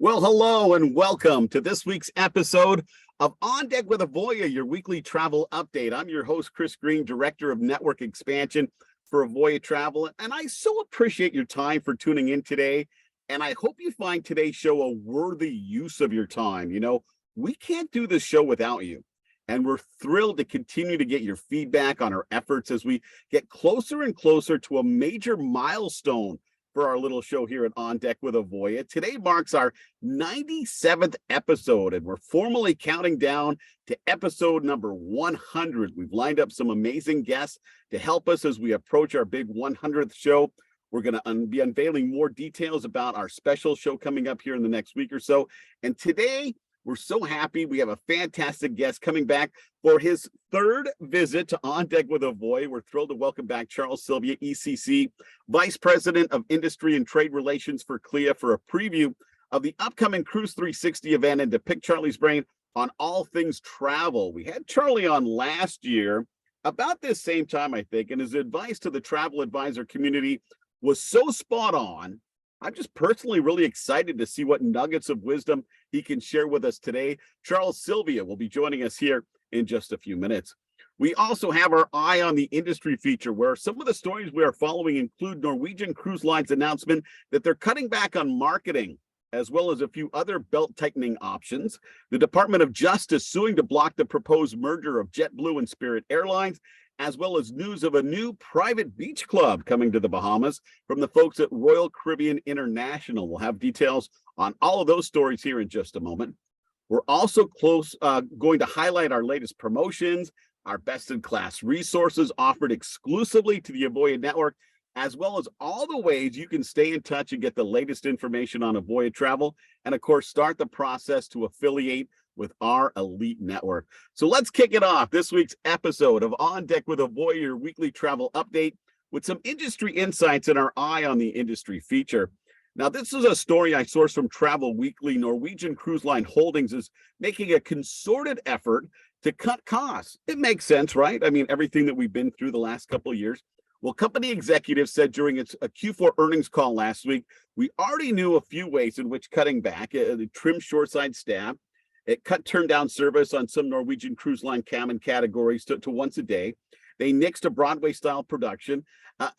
Well, hello and welcome to this week's episode of On Deck with Avoya, your weekly travel update. I'm your host, Chris Green, Director of Network Expansion for Avoya Travel. And I so appreciate your time for tuning in today. And I hope you find today's show a worthy use of your time. You know, we can't do this show without you. And we're thrilled to continue to get your feedback on our efforts as we get closer and closer to a major milestone for our little show here at On Deck with Avoya. Today marks our 97th episode, and we're formally counting down to episode number 100. We've lined up some amazing guests to help us as we approach our big 100th show. We're going to be unveiling more details about our special show coming up here in the next week or so. And today, we're so happy. We have a fantastic guest coming back for his third visit to On Deck with Avoya. We're thrilled to welcome back Charles Sylvia, ECC, Vice President of Industry and Trade Relations for CLIA, for a preview of the upcoming Cruise 360 event and to pick Charlie's brain on all things travel. We had Charlie on last year about this same time, I think, and his advice to the travel advisor community was so spot on. I'm just personally really excited to see what nuggets of wisdom he can share with us today. Charles Sylvia will be joining us here in just a few minutes. We also have our Eye on the Industry feature, where some of the stories we are following include Norwegian Cruise Line's announcement that they're cutting back on marketing, as well as a few other belt-tightening options. The Department of Justice suing to block the proposed merger of JetBlue and Spirit Airlines, as well as news of a new private beach club coming to the Bahamas from the folks at Royal Caribbean International. We'll have details on all of those stories here in just a moment. We're also going to highlight our latest promotions, our best-in-class resources offered exclusively to the Avoya Network, as well as all the ways you can stay in touch and get the latest information on Avoya Travel, and of course, start the process to affiliate with our elite network. So let's kick it off, this week's episode of On Deck with Avoya, your weekly travel update, with some industry insights in our Eye on the Industry feature. Now, this is a story I sourced from Travel Weekly. Norwegian Cruise Line Holdings is making a concerted effort to cut costs. It makes sense, right? I mean, everything that we've been through the last couple of years. Well, company executives said during its Q4 earnings call last week, we already knew a few ways in which cutting back, trim shoreside staff. It cut turn-down service on some Norwegian Cruise Line cabin categories to once a day. They nixed a Broadway-style production.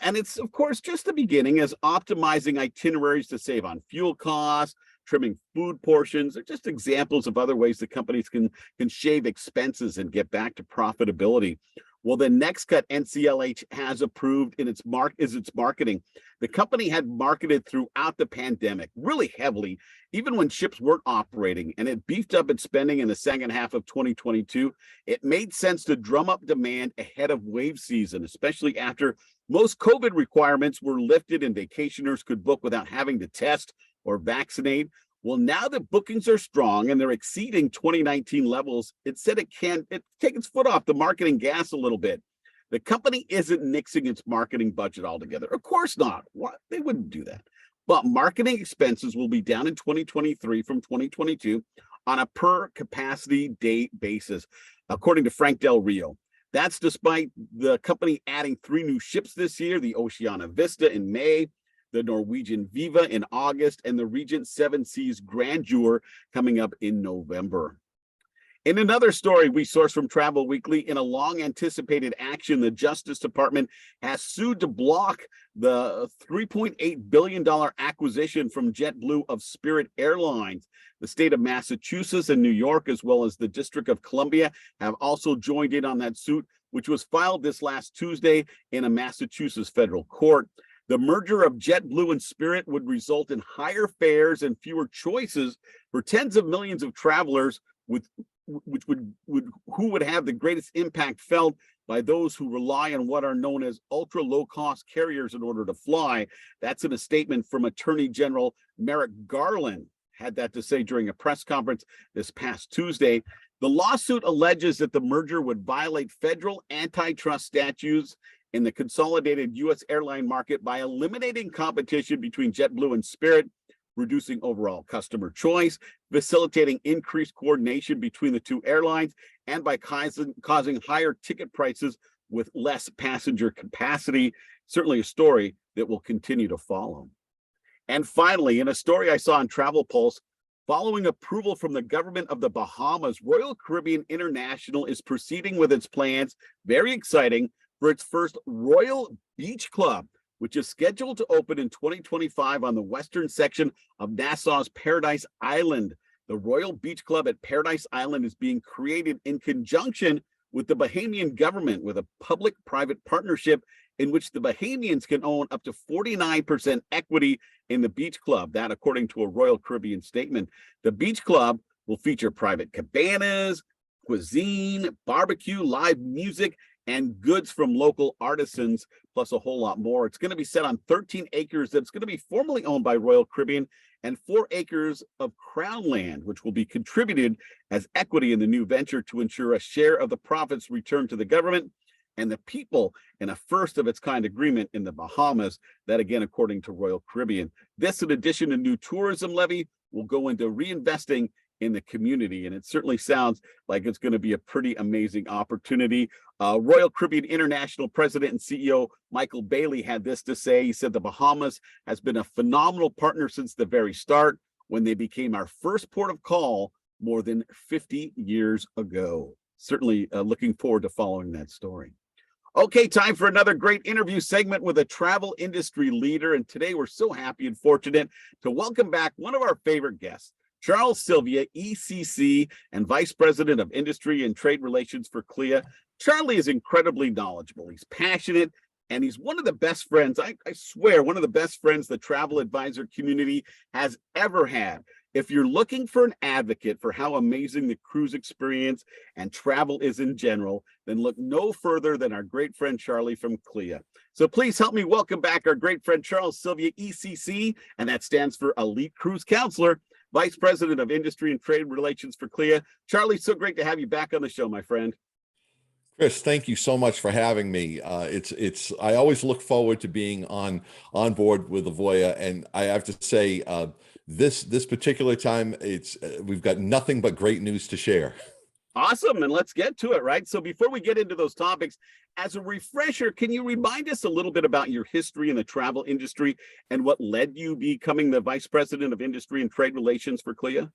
And it's, of course, just the beginning, as optimizing itineraries to save on fuel costs, trimming food portions. They're just examples of other ways that companies can shave expenses and get back to profitability. Well, the next cut NCLH has approved in its marketing. The company had marketed throughout the pandemic really heavily, even when ships weren't operating, and it beefed up its spending in the second half of 2022. It made sense to drum up demand ahead of wave season, especially after most COVID requirements were lifted and vacationers could book without having to test or vaccinate. Well, now that bookings are strong and they're exceeding 2019 levels, it said it take its foot off the marketing gas a little bit. The company isn't nixing its marketing budget altogether. Of course not. What? They wouldn't do that. But marketing expenses will be down in 2023 from 2022 on a per capacity day basis, according to Frank Del Rio. That's despite the company adding 3 new ships this year, the Oceana Vista in May, the Norwegian Viva in August, and the Regent Seven Seas Grandeur coming up in November. In another story we sourced from Travel Weekly, in a long-anticipated action, the Justice Department has sued to block the $3.8 billion acquisition from JetBlue of Spirit Airlines. The state of Massachusetts and New York, as well as the District of Columbia, have also joined in on that suit, which was filed this last Tuesday in a Massachusetts federal court. The merger of JetBlue and Spirit would result in higher fares and fewer choices for tens of millions of travelers, who would have the greatest impact felt by those who rely on what are known as ultra low-cost carriers in order to fly. That's in a statement from Attorney General Merrick Garland, had that to say during a press conference this past Tuesday. The lawsuit alleges that the merger would violate federal antitrust statutes in the consolidated U.S. airline market by eliminating competition between JetBlue and Spirit, reducing overall customer choice, facilitating increased coordination between the two airlines, and by causing higher ticket prices with less passenger capacity. Certainly a story that will continue to follow. And finally, in a story I saw on Travel Pulse, Following approval from the government of the Bahamas, Royal Caribbean International is proceeding with its plans, very exciting, for its first Royal Beach Club, which is scheduled to open in 2025 on the western section of Nassau's Paradise Island. The Royal Beach Club at Paradise Island is being created in conjunction with the Bahamian government with a public-private partnership in which the Bahamians can own up to 49% equity in the beach club. That, according to a Royal Caribbean statement. The beach club will feature private cabanas, cuisine, barbecue, live music, and goods from local artisans, plus a whole lot more. It's going to be set on 13 acres that's going to be formally owned by Royal Caribbean and 4 acres of Crown land, which will be contributed as equity in the new venture to ensure a share of the profits returned to the government and the people in a first of its kind agreement in the Bahamas. That, again, according to Royal Caribbean. This, in addition to new tourism levy, will go into reinvesting in the community. And it certainly sounds like it's going to be a pretty amazing opportunity. Royal Caribbean International President and CEO Michael Bailey had this to say. He said, "The Bahamas has been a phenomenal partner since the very start, when they became our first port of call more than 50 years ago." Certainly looking forward to following that story. Okay, time for another great interview segment with a travel industry leader. And today we're so happy and fortunate to welcome back one of our favorite guests, Charles Sylvia, ECC and Vice President of Industry and Trade Relations for CLIA. Charlie is incredibly knowledgeable. He's passionate, and he's one of the best friends, I swear, one of the best friends the travel advisor community has ever had. If you're looking for an advocate for how amazing the cruise experience and travel is in general, then look no further than our great friend Charlie from CLIA. So please help me welcome back our great friend Charles Sylvia, ECC, and that stands for Elite Cruise Counselor, Vice President of Industry and Trade Relations for CLIA. Charlie, so great to have you back on the show, my friend. Chris, thank you so much for having me. I always look forward to being on board with Avoya, and I have to say, this particular time, we've got nothing but great news to share. Awesome, and let's get to it, right? So before we get into those topics, as a refresher, can you remind us a little bit about your history in the travel industry and what led you becoming the Vice President of Industry and Trade Relations for CLIA?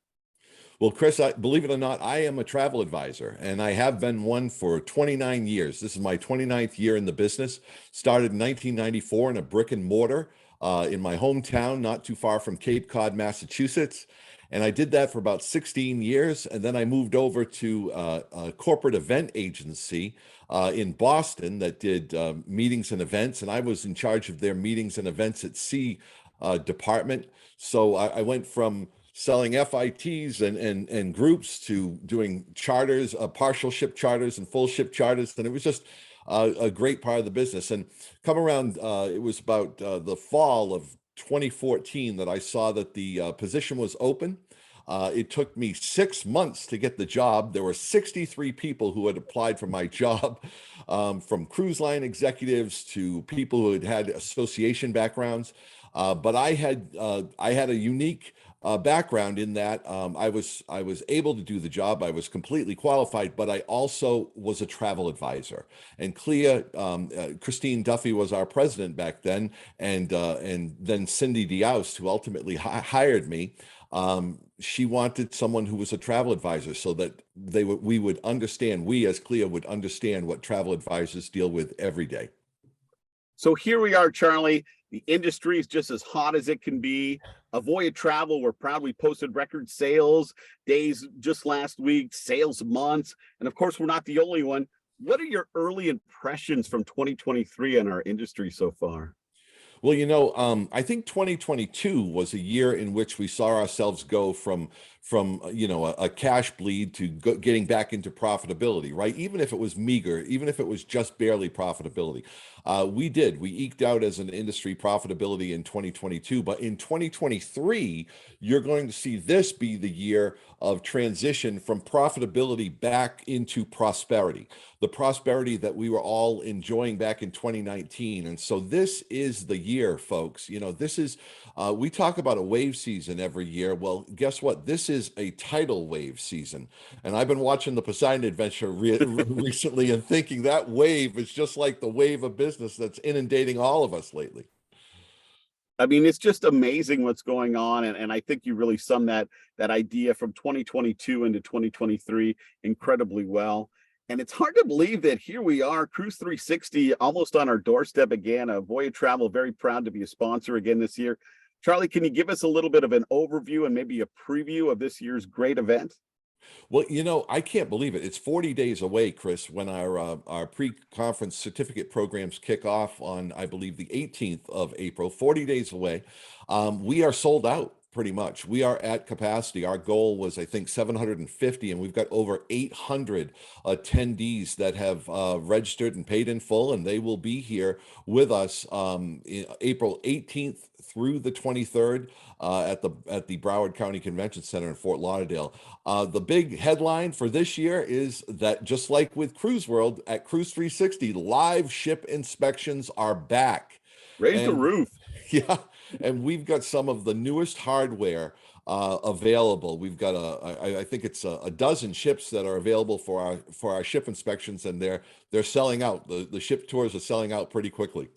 Well, Chris, believe it or not, I am a travel advisor, and I have been one for 29 years. This is my 29th year in the business. Started in 1994 in a brick and mortar in my hometown, not too far from Cape Cod, Massachusetts. And I did that for about 16 years. And then I moved over to a corporate event agency in Boston that did meetings and events. And I was in charge of their meetings and events at sea department. So I went from selling FITs and groups to doing charters, partial ship charters and full ship charters. And it was just a great part of the business. And come around, it was about the fall of 2014 that I saw that the position was open. It took me 6 months to get the job. There were 63 people who had applied for my job, from cruise line executives to people who had association backgrounds. But I had a unique background in that I was able to do the job. I was completely qualified, but I also was a travel advisor. And CLIA, Christine Duffy was our president back then, and then Cindy Dioust, who ultimately hired me. She wanted someone who was a travel advisor so that we would understand, we as CLIA would understand what travel advisors deal with every day. So here we are, Charlie. The industry is just as hot as it can be. Avoya Travel, we're proud we posted record sales days just last week, sales months. And of course, we're not the only one. What are your early impressions from 2023 on our industry so far? Well, I think 2022 was a year in which we saw ourselves go from a cash bleed to getting back into profitability, right? Even if it was meager, even if it was just barely profitability. We eked out as an industry profitability in 2022, but in 2023, you're going to see this be the year of transition from profitability back into prosperity, the prosperity that we were all enjoying back in 2019. And so this is the year, folks. This is, we talk about a wave season every year. Well, guess what? This is a tidal wave season. And I've been watching the Poseidon Adventure recently and thinking that wave is just like the wave of business that's inundating all of us lately. I mean, it's just amazing what's going on. And I think you really sum that idea from 2022 into 2023 incredibly well. And it's hard to believe that here we are, Cruise 360, almost on our doorstep again. Avoya Travel, very proud to be a sponsor again this year. Charlie, can you give us a little bit of an overview and maybe a preview of this year's great event? Well, I can't believe it. It's 40 days away, Chris, when our pre-conference certificate programs kick off on, I believe, the 18th of April. 40 days away. We are sold out pretty much. We are at capacity. Our goal was, I think, 750, and we've got over 800 attendees that have registered and paid in full, and they will be here with us in April 18th through the 23rd at the Broward County Convention Center in Fort Lauderdale. The big headline for this year is that, just like with Cruise World, at Cruise 360, live ship inspections are back. Raise the And roof. yeah, and we've got some of the newest hardware available. We've got I think it's a dozen ships that are available for our ship inspections, and they're selling out. The ship tours are selling out pretty quickly.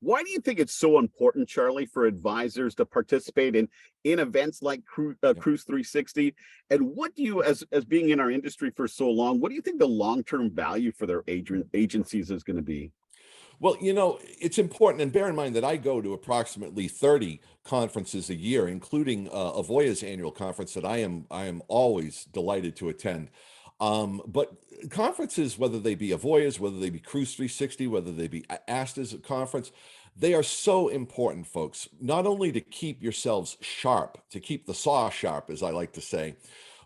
Why do you think it's so important, Charlie, for advisors to participate in events like Cruise 360? And what do you, as being in our industry for so long, what do you think the long-term value for their agencies is going to be? Well, it's important, and bear in mind that I go to approximately 30 conferences a year, including Avoya's annual conference that I am always delighted to attend. But conferences, whether they be Avoya's, whether they be Cruise 360, whether they be Asta's conference, they are so important, folks, not only to keep yourselves sharp, to keep the saw sharp, as I like to say,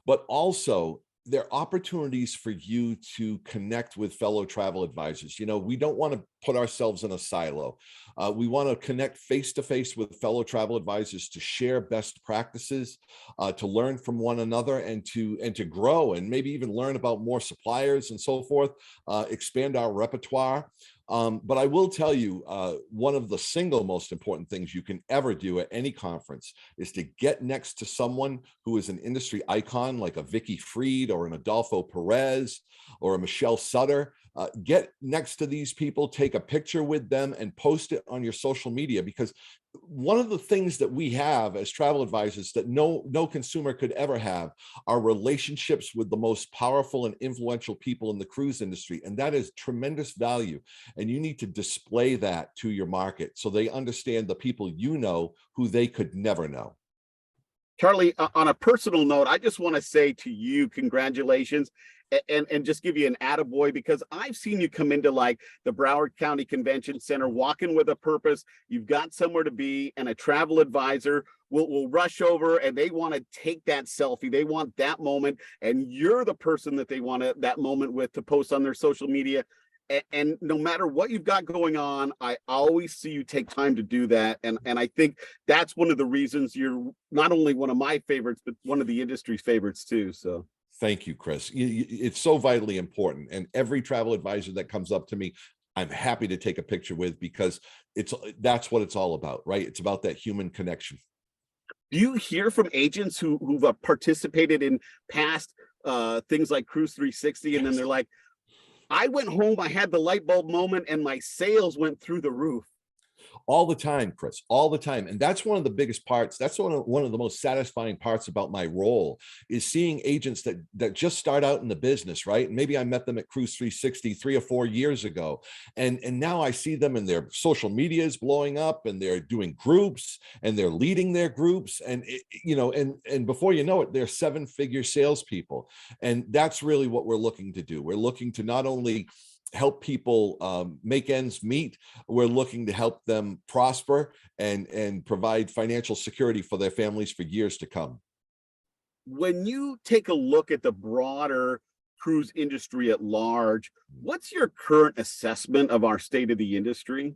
but also they're opportunities for you to connect with fellow travel advisors. We don't want to put ourselves in a silo. We want to connect face to face with fellow travel advisors to share best practices, to learn from one another, and to grow, and maybe even learn about more suppliers and so forth, expand our repertoire. But I will tell you, one of the single most important things you can ever do at any conference is to get next to someone who is an industry icon, like a Vicky Freed or an Adolfo Perez or a Michelle Sutter. Get next to these people, take a picture with them, and post it on your social media, because one of the things that we have as travel advisors that no consumer could ever have are relationships with the most powerful and influential people in the cruise industry. And that is tremendous value. And you need to display that to your market so they understand the people who they could never know. Charlie, on a personal note, I just want to say to you, congratulations. And just give you an attaboy, because I've seen you come into like the Broward County Convention Center walking with a purpose. You've got somewhere to be, and a travel advisor will rush over and they want to take that selfie. They want that moment, and you're the person that they want that moment with to post on their social media. And no matter what you've got going on, I always see you take time to do that. And I think that's one of the reasons you're not only one of my favorites, but one of the industry's favorites too. So thank you, Chris. It's so vitally important. And every travel advisor that comes up to me, I'm happy to take a picture with, because that's what it's all about, right? It's about that human connection. do you hear from agents who've participated in past things like Cruise 360, and then they're like, I went home, I had the light bulb moment, and my sales went through the roof? All the time, Chris, all the time. And that's one of the biggest parts. That's one of the most satisfying parts about my role, is seeing agents that just start out in the business, right? And maybe I met them at Cruise 360 3 or 4 years ago. And now I see them, and their social media is blowing up, and they're doing groups, and they're leading their groups. And, and before you know it, they're 7-figure salespeople. And that's really what we're looking to do. We're looking to not only help people make ends meet, we're looking to help them prosper and provide financial security for their families for years to come. When you take a look at the broader cruise industry at large, what's your current assessment of our state of the industry?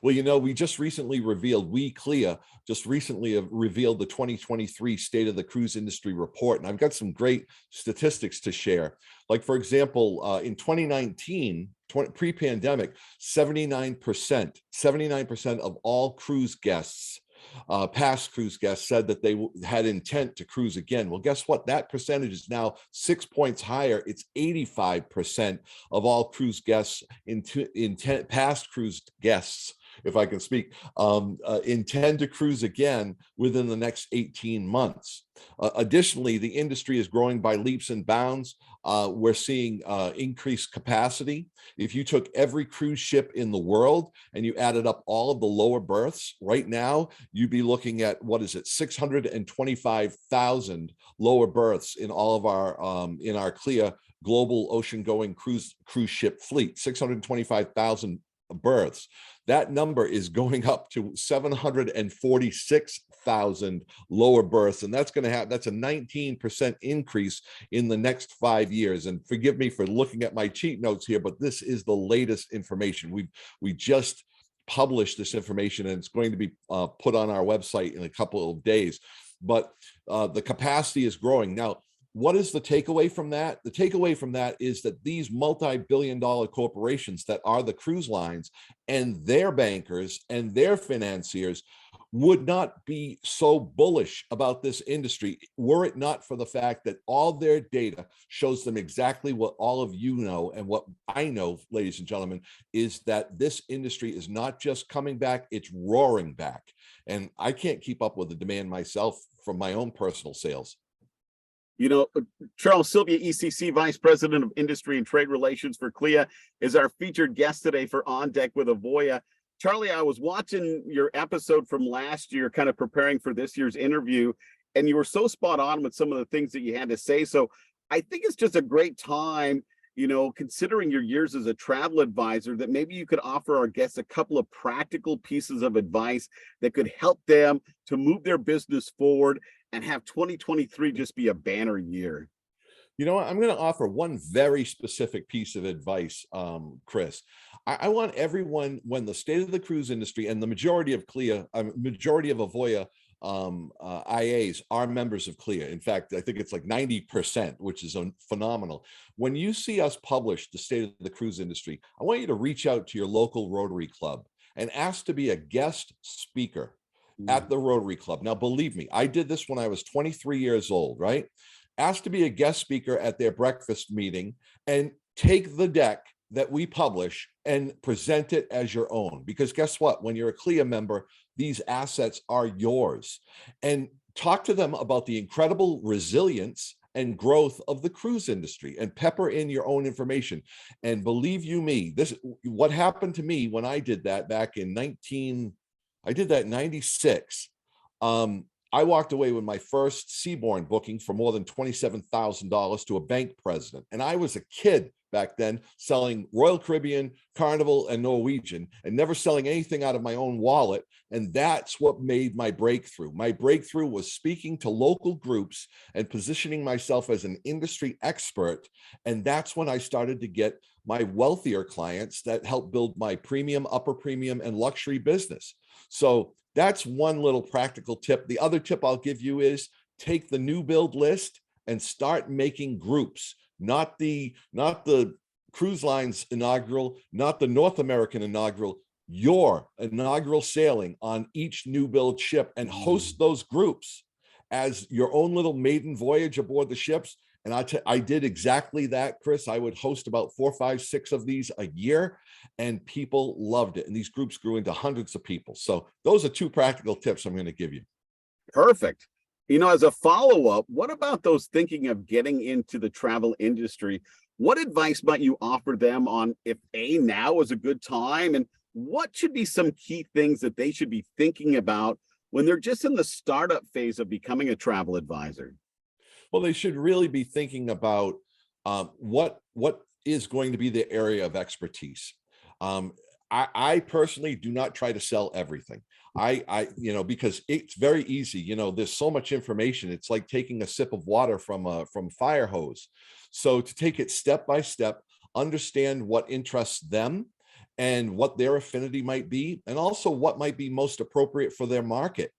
Well, we just recently revealed, CLIA just recently have revealed the 2023 State of the Cruise Industry Report. And I've got some great statistics to share. Like, for example, in 2019, pre-pandemic, 79% of all cruise guests, past cruise guests, said that they had intent to cruise again. Well, guess what? That percentage is now 6 points higher. It's 85% of all cruise guests, past cruise guests if I can speak, intend to cruise again within the next 18 months. Additionally, the industry is growing by leaps and bounds. We're seeing increased capacity. If you took every cruise ship in the world and you added up all of the lower berths right now, you'd be looking at, what is it, 625,000 lower berths in all of our CLIA global ocean-going cruise ship fleet. 625,000 berths. That number is going up to 746,000 lower berths, and that's a 19% increase in the next 5 years. And forgive me for looking at my cheat notes here, but this is the latest information. We just published this information, and it's going to be put on our website in a couple of days. But the capacity is growing. Now, what is the takeaway from that? The takeaway from that is that these multi-billion-dollar corporations that are the cruise lines and their bankers and their financiers would not be so bullish about this industry were it not for the fact that all their data shows them exactly what all of you know, and what I know, ladies and gentlemen, is that this industry is not just coming back, it's roaring back. And I can't keep up with the demand myself from my own personal sales. You know, Charles Sylvia, ECC Vice President of Industry and Trade Relations for CLIA, is our featured guest today for On Deck with Avoya. Charlie, I was watching your episode from last year, kind of preparing for this year's interview, and you were so spot on with some of the things that you had to say. So I think it's just a great time, you know, considering your years as a travel advisor, that maybe you could offer our guests a couple of practical pieces of advice that could help them to move their business forward and have 2023 just be a banner year. You know what? I'm going to offer one very specific piece of advice, Chris. I want everyone, when the state of the cruise industry and the majority of CLIA, majority of Avoya IAs are members of CLIA. In fact, I think it's like 90%, which is phenomenal. When you see us publish the state of the cruise industry, I want you to reach out to your local Rotary Club and ask to be a guest speaker at the Rotary Club. Now, believe me, I did this when I was 23 years old, right? Asked to be a guest speaker at their breakfast meeting and take the deck that we publish and present it as your own. Because guess what? When you're a CLIA member, these assets are yours. And talk to them about the incredible resilience and growth of the cruise industry, and pepper in your own information. And believe you me, this what happened to me when I did that back in 96. I walked away with my first Seabourn booking for more than $27,000 to a bank president. And I was a kid back then selling Royal Caribbean, Carnival, and Norwegian, and never selling anything out of my own wallet. And that's what made my breakthrough. My breakthrough was speaking to local groups and positioning myself as an industry expert. And that's when I started to get my wealthier clients that helped build my premium, upper premium, and luxury business. So that's one little practical tip. The other tip I'll give you is take the new build list and start making groups, not the cruise line's inaugural, not the North American inaugural, your inaugural sailing on each new build ship, and host those groups as your own little maiden voyage aboard the ships. And I did exactly that, Chris. I would host about 4, 5, 6 of these a year, and people loved it. And these groups grew into hundreds of people. So those are 2 practical tips I'm going to give you. Perfect. You know, as a follow-up, what about those thinking of getting into the travel industry? What advice might you offer them on if now is a good time, and what should be some key things that they should be thinking about when they're just in the startup phase of becoming a travel advisor? Well, they should really be thinking about what is going to be the area of expertise. I personally do not try to sell everything. Because it's very easy. There's so much information. It's like taking a sip of water from fire hose. So to take it step by step, understand what interests them and what their affinity might be, and also what might be most appropriate for their market,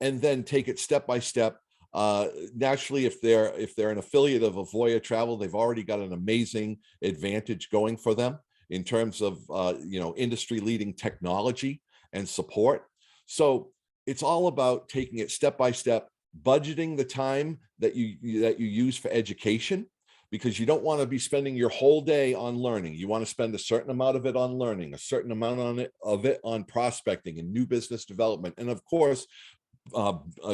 and then take it step by step. Naturally, if they're an affiliate of Avoya Travel, they've already got an amazing advantage going for them in terms of industry leading technology and support. So it's all about taking it step by step, budgeting the time that you use for education, because you don't want to be spending your whole day on learning. You want to spend a certain amount of it on learning, a certain amount of it on prospecting and new business development, and of course,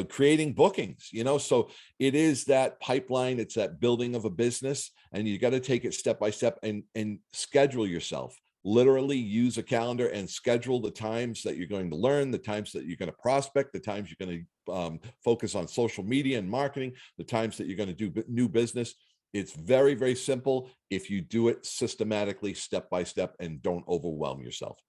creating bookings. So it is that pipeline, it's that building of a business, and you got to take it step by step and schedule yourself. Literally use a calendar and schedule the times that you're going to learn, the times that you're going to prospect, the times you're going to focus on social media and marketing, the times that you're going to do new business. It's very, very simple if you do it systematically, step by step, and don't overwhelm yourself.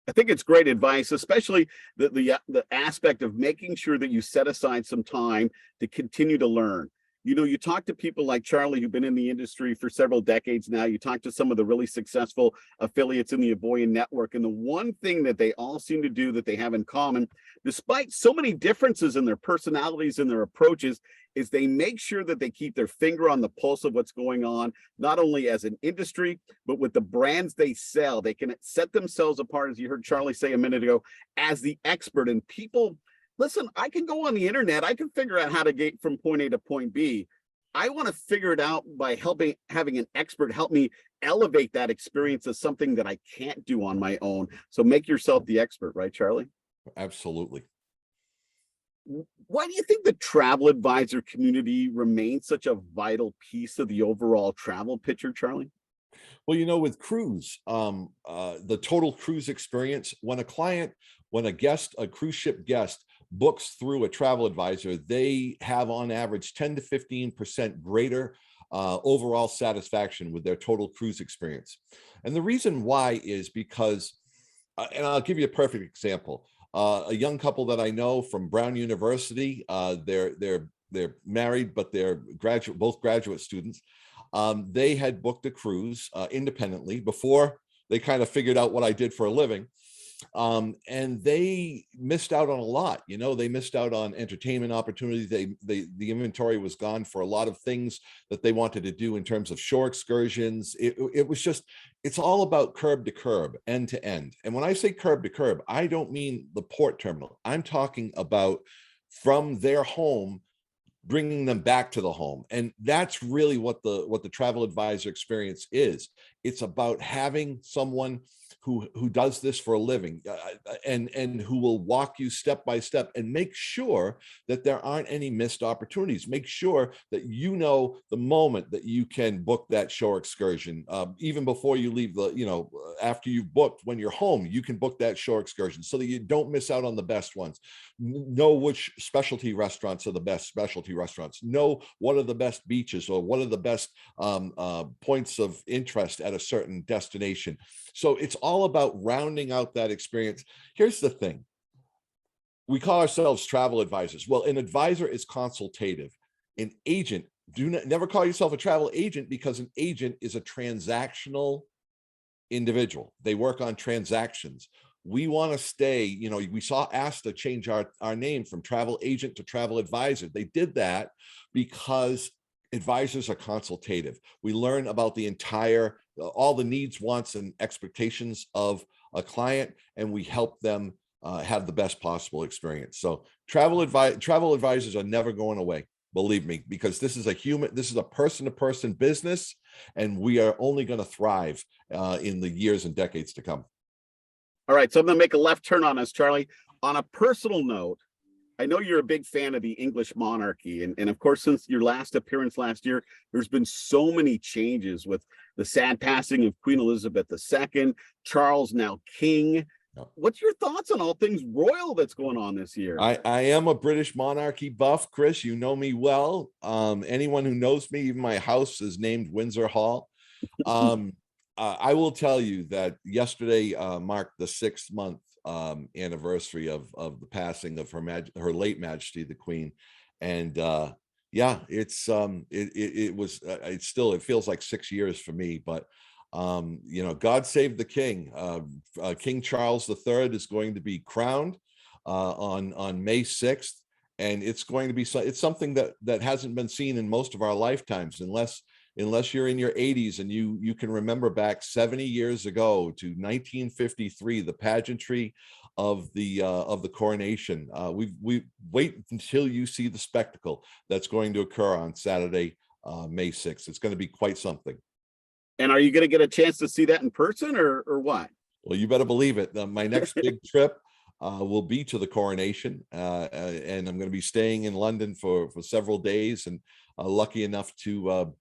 I think it's great advice, especially the aspect of making sure that you set aside some time to continue to learn. You talk to people like Charlie, who've been in the industry for several decades now. You talk to some of the really successful affiliates in the Avoya network, and the one thing that they all seem to do that they have in common, despite so many differences in their personalities and their approaches, is they make sure that they keep their finger on the pulse of what's going on, not only as an industry, but with the brands they sell. They can set themselves apart, as you heard Charlie say a minute ago, as the expert. And people, listen, I can go on the internet, I can figure out how to get from point A to point B. I want to figure it out by having an expert help me elevate that experience as something that I can't do on my own. So make yourself the expert, right, Charlie? Absolutely. Why do you think the travel advisor community remains such a vital piece of the overall travel picture, Charlie? Well, with cruise, the total cruise experience, when a cruise ship guest books through a travel advisor, they have on average 10 to 15% greater overall satisfaction with their total cruise experience. And the reason why is because, and I'll give you a perfect example. A young couple that I know from Brown University, they're married, but they're both graduate students. They had booked a cruise independently before they kind of figured out what I did for a living. And they missed out on a lot. They missed out on entertainment opportunities. The inventory was gone for a lot of things that they wanted to do in terms of shore excursions. It's all about curb to curb, end to end. And when I say curb to curb, I don't mean the port terminal. I'm talking about from their home, bringing them back to the home. And that's really what the travel advisor experience is. It's about having someone who does this for a living, and who will walk you step by step and make sure that there aren't any missed opportunities. Make sure that the moment that you can book that shore excursion, even before you leave after you've booked, when you're home, you can book that shore excursion so that you don't miss out on the best ones. Know which specialty restaurants are the best specialty restaurants. Know what are the best beaches or what are the best points of interest at a certain destination. So it's all about rounding out that experience. Here's the thing. We call ourselves travel advisors. Well, an advisor is consultative. An agent, never call yourself a travel agent, because an agent is a transactional individual. They work on transactions. We want to stay, we saw ASTA change our name from travel agent to travel advisor. They did that because advisors are consultative. We learn about all the needs, wants, and expectations of a client, and we help them have the best possible experience. So travel advisors are never going away, believe me, because this is a person-to-person business, and we are only going to thrive in the years and decades to come. All right, so I'm going to make a left turn on us, Charlie. On a personal note, I know you're a big fan of the English monarchy. And of course, since your last appearance last year, there's been so many changes with the sad passing of Queen Elizabeth II, Charles now king. What's your thoughts on all things royal that's going on this year? I am a British monarchy buff, Chris. You know me well. Anyone who knows me, even my house is named Windsor Hall. I will tell you that yesterday marked the 6-month anniversary of the passing of her late Majesty the Queen, and it feels like 6 years for me, but God save the king. King Charles III is going to be crowned on May 6th, and it's going to be it's something that hasn't been seen in most of our lifetimes, unless you're in your 80s and you can remember back 70 years ago to 1953, the pageantry of the coronation. We wait until you see the spectacle that's going to occur on Saturday, May 6th. It's going to be quite something. And are you going to get a chance to see that in person or what? Well, you better believe it. My next big trip will be to the coronation, and I'm going to be staying in London for several days, and lucky enough to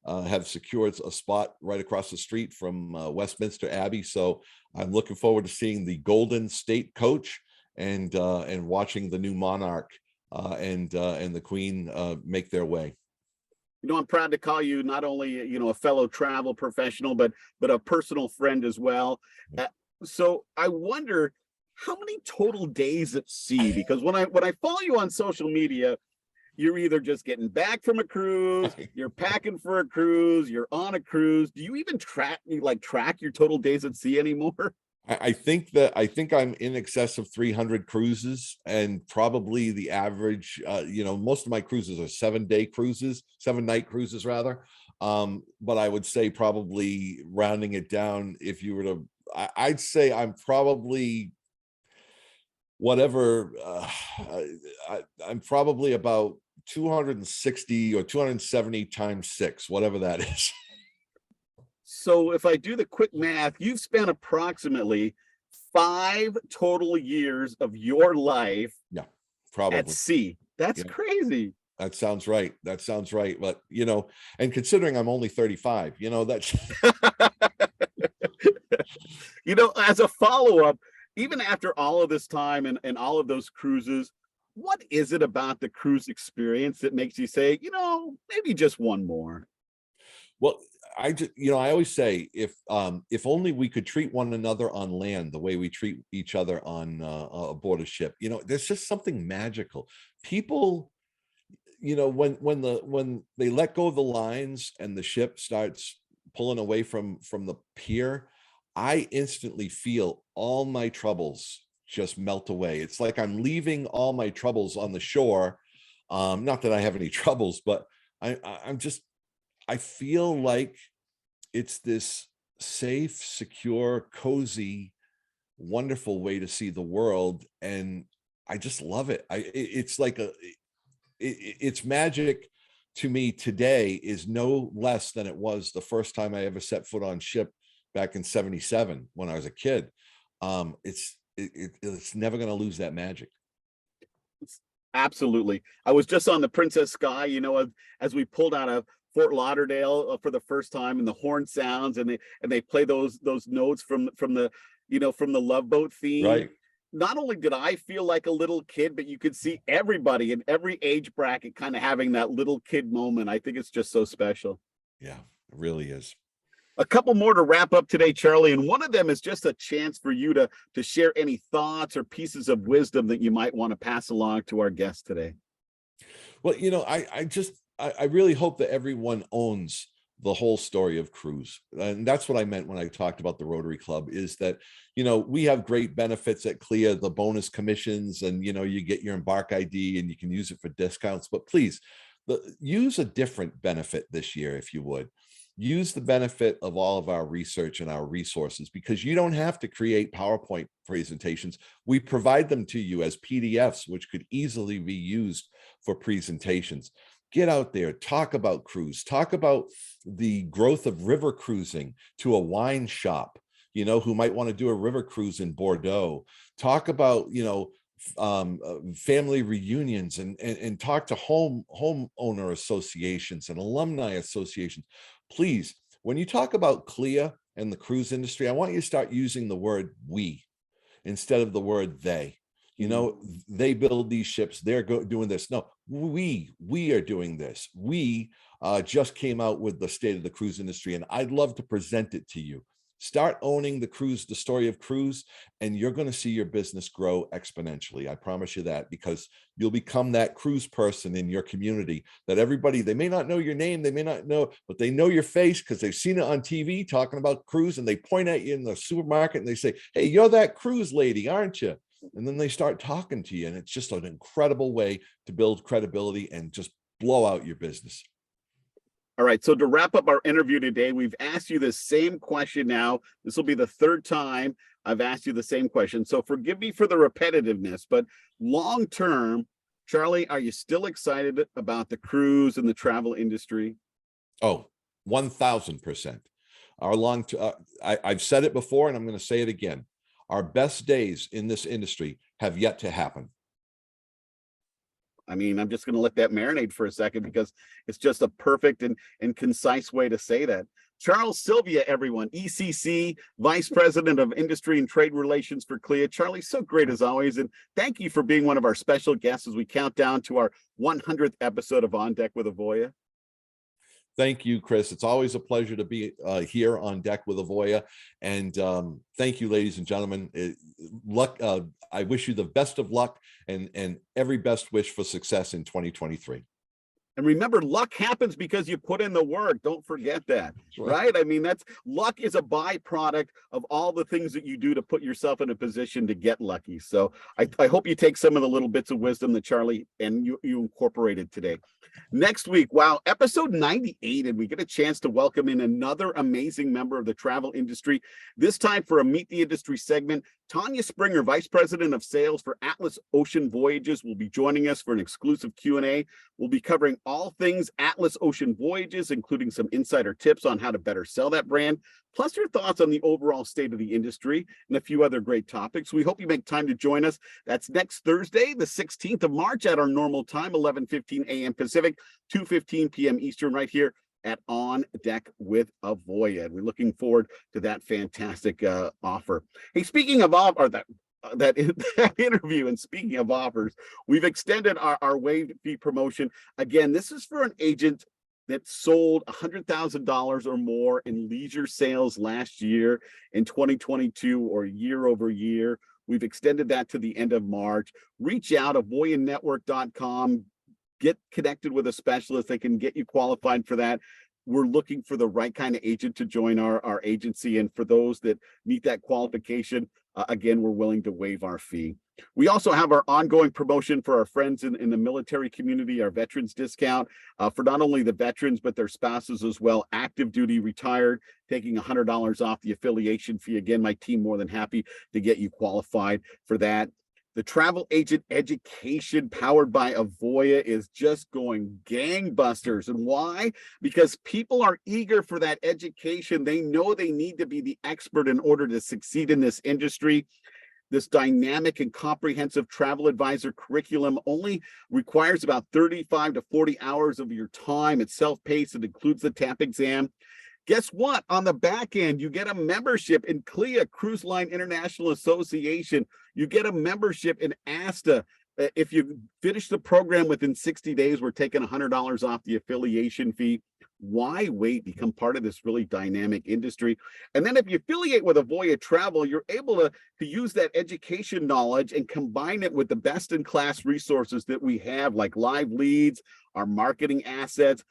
have secured a spot right across the street from Westminster Abbey. So I'm looking forward to seeing the Golden State Coach and watching the new monarch and the Queen make their way. You know, I'm proud to call you not only, you know, a fellow travel professional, but a personal friend as well. So I wonder how many total days at sea, because when I follow you on social media, you're either just getting back from a cruise, you're packing for a cruise, you're on a cruise. Do you even track your total days at sea anymore? I think I'm in excess of 300 cruises, and probably the average, most of my cruises are 7-day cruises, 7-night cruises rather. But I would say, probably rounding it down, if you were to, I'd say I'm probably whatever, I'm probably about 260 or 270 times 6, whatever that is. So if I do the quick math, you've spent approximately 5 total years of your life Yeah, probably at sea. That's crazy. That sounds right. That sounds right. But, and considering I'm only 35, that's You know, as a follow-up, even after all of this time and all of those cruises, what is it about the cruise experience that makes you say, maybe just one more? well, I always say, if only we could treat one another on land the way we treat each other on aboard a ship. There's just something magical. People, when they let go of the lines and the ship starts pulling away from the pier, I instantly feel all my troubles just melt away. It's like I'm leaving all my troubles on the shore. Not that I have any troubles, but I feel like it's this safe, secure, cozy, wonderful way to see the world, and I just love it. It's like it's magic to me. Today is no less than it was the first time I ever set foot on ship back in '77 when I was a kid. It's never going to lose that magic. Absolutely. I was just on the Princess Sky, as we pulled out of Fort Lauderdale for the first time, and the horn sounds, and they play those notes from the Love Boat theme. Right. Not only did I feel like a little kid, but you could see everybody in every age bracket kind of having that little kid moment. I think it's just so special. Yeah, it really is. A couple more to wrap up today, Charlie, and one of them is just a chance for you to share any thoughts or pieces of wisdom that you might want to pass along to our guests today. Well, I really hope that everyone owns the whole story of cruise. And that's what I meant when I talked about the Rotary Club, is that, we have great benefits at CLIA, the bonus commissions, and, you get your Embark ID and you can use it for discounts. But please, use a different benefit this year, if you would. Use the benefit of all of our research and our resources, because you don't have to create PowerPoint presentations. We provide them to you as PDFs, which could easily be used for presentations. Get out there, talk about cruise, talk about the growth of river cruising to a wine shop, who might want to do a river cruise in Bordeaux. Talk about, family reunions, and talk to homeowner associations and alumni associations. Please, when you talk about CLIA and the cruise industry, I want you to start using the word we instead of the word they. They build these ships, they're doing this. No, we are doing this. We just came out with the state of the cruise industry, and I'd love to present it to you. Start owning the story of cruise, and you're going to see your business grow exponentially. I promise you that, because you'll become that cruise person in your community that everybody, they may not know your name, they may not know, but they know your face because they've seen it on TV talking about cruise, and they point at you in the supermarket and they say, "Hey, you're that cruise lady, aren't you?" And then they start talking to you, and it's just an incredible way to build credibility and just blow out your business. All right. So to wrap up our interview today, we've asked you the same question now. This will be the third time I've asked you the same question. So forgive me for the repetitiveness, but long term, Charlie, are you still excited about the cruise and the travel industry? Oh, 1000%. I've said it before, and I'm going to say it again. Our best days in this industry have yet to happen. I mean, I'm just going to let that marinate for a second because it's just a perfect and concise way to say that. Charles Sylvia, everyone, ECC, Vice President of Industry and Trade Relations for CLIA. Charlie, so great as always. And thank you for being one of our special guests as we count down to our 100th episode of On Deck with Avoya. Thank you, Chris. It's always a pleasure to be here on Deck with Avoya. And thank you, ladies and gentlemen. I wish you the best of luck and every best wish for success in 2023. And remember, luck happens because you put in the work. Don't forget that, right? I mean, luck is a byproduct of all the things that you do to put yourself in a position to get lucky. So I hope you take some of the little bits of wisdom that Charlie and you incorporated today. Next week, wow, episode 98, and we get a chance to welcome in another amazing member of the travel industry. This time for a Meet the Industry segment, Tanya Springer, Vice President of Sales for Atlas Ocean Voyages, will be joining us for an exclusive Q&A. We'll be covering all things Atlas Ocean Voyages, including some insider tips on how to better sell that brand, plus your thoughts on the overall state of the industry and a few other great topics. We hope you make time to join us. That's next Thursday, the 16th of March at our normal time, 11:15 a.m. Pacific, 2:15 p.m. Eastern, right here at On Deck with Avoya. And we're looking forward to that fantastic offer. Hey, speaking of that interview, and speaking of offers, we've extended our waived fee promotion. Again, this is for an agent that sold $100,000 or more in leisure sales last year in 2022 or year over year. We've extended that to the end of March. Reach out, avoyanetwork.com. Get connected with a specialist. They can get you qualified for that. We're looking for the right kind of agent to join our agency. And for those that meet that qualification, again, we're willing to waive our fee. We also have our ongoing promotion for our friends in the military community, our veterans discount for not only the veterans, but their spouses as well, active duty, retired, taking $100 off the affiliation fee. Again, my team more than happy to get you qualified for that. The travel agent education powered by Avoya is just going gangbusters. And why? Because people are eager for that education. They know they need to be the expert in order to succeed in this industry. This dynamic and comprehensive travel advisor curriculum only requires about 35 to 40 hours of your time. It's self-paced. It includes the TAP exam. Guess what? On the back end, you get a membership in CLIA, Cruise Line International Association. You get a membership in ASTA. If you finish the program within 60 days, we're taking $100 off the affiliation fee. Why wait? Become part of this really dynamic industry. And then if you affiliate with Avoya Travel, you're able to use that education knowledge and combine it with the best-in-class resources that we have, like live leads, our marketing assets,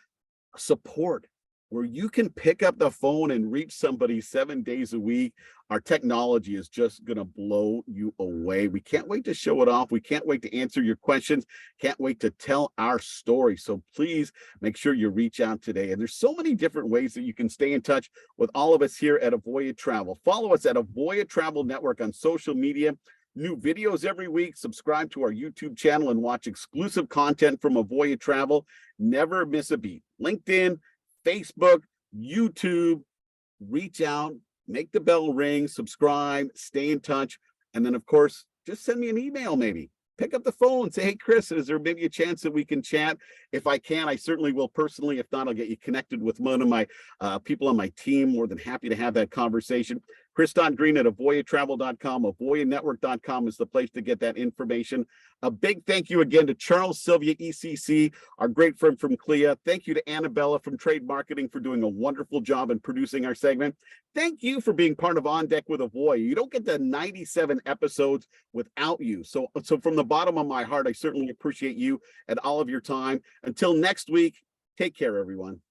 support, where you can pick up the phone and reach somebody 7 days a week. Our technology is just going to blow you away. We can't wait to show it off. We can't wait to answer your questions. Can't wait to tell our story. So please make sure you reach out today. And there's so many different ways that you can stay in touch with all of us here at Avoya Travel. Follow us at Avoya Travel Network on social media. New videos every week. Subscribe to our YouTube channel and watch exclusive content from Avoya Travel. Never miss a beat. LinkedIn, Facebook, YouTube, reach out, make the bell ring, subscribe, stay in touch. And then, of course, just send me an email maybe. Pick up the phone, say, hey, Chris, is there maybe a chance that we can chat? If I can, I certainly will personally. If not, I'll get you connected with one of my people on my team. More than happy to have that conversation. Chris.Green at avoyatravel.com. Avoyanetwork.com is the place to get that information. A big thank you again to Charles Sylvia, ECC, our great friend from CLIA. Thank you to Annabella from Trade Marketing for doing a wonderful job in producing our segment. Thank you for being part of On Deck with Avoya. You don't get the 97 episodes without you. So from the bottom of my heart, I certainly appreciate you and all of your time. Until next week, take care, everyone.